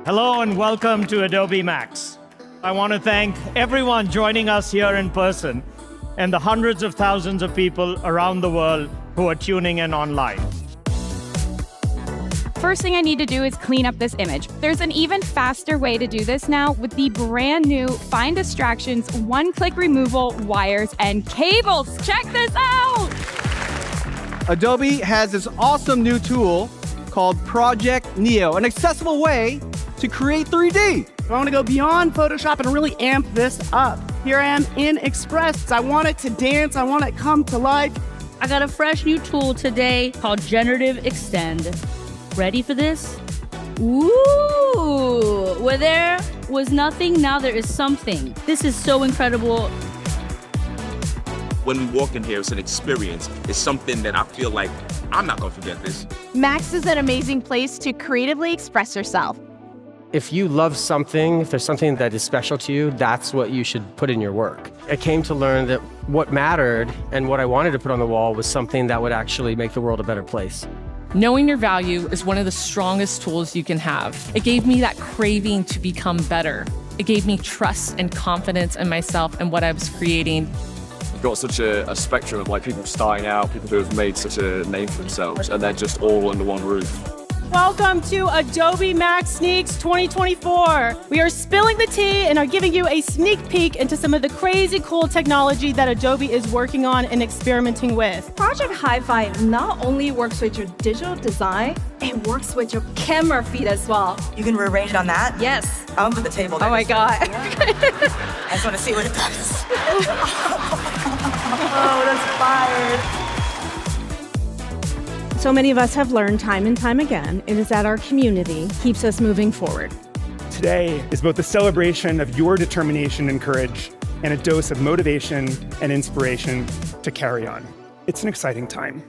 Hello and welcome to Adobe Max. I want to thank everyone joining us here in person and the hundreds of thousands of people around the world who are tuning in online. First thing I need to do is clean up this image. There's an even faster way to do this now with the brand new Find Distractions, one-click removal, wires, and cables. Check this out! Adobe has this awesome new tool called Project Neo, an accessible way to create 3D. I want to go beyond Photoshop and really amp this up. Here I am in Express. I want it to dance. I want it to come to life. I got a fresh new tool today called Generative Extend. Ready for this? Ooh, where there was nothing, now there is something. This is so incredible. When we walk in here, it's an experience. It's something that I feel like I'm not gonna forget this. Max is an amazing place to creatively express yourself. If you love something, if there's something that is special to you, that's what you should put in your work. I came to learn that what mattered and what I wanted to put on the wall was something that would actually make the world a better place. Knowing your value is one of the strongest tools you can have. It gave me that craving to become better. It gave me trust and confidence in myself and what I was creating. You've got such a spectrum of people starting out, people who have made such a name for themselves, and they're just all under one roof. Welcome to Adobe Max Sneaks 2024. We are spilling the tea and are giving you a sneak peek into some of the crazy cool technology that Adobe is working on and experimenting with. Project Hi-Fi not only works with your digital design, it works with your camera feed as well. You can rearrange it on that? Yes. I'm at the table. Oh my God. I just want to see what it does. Oh, that's fired. So many of us have learned time and time again, it is that our community keeps us moving forward. Today is both a celebration of your determination and courage and a dose of motivation and inspiration to carry on. It's an exciting time.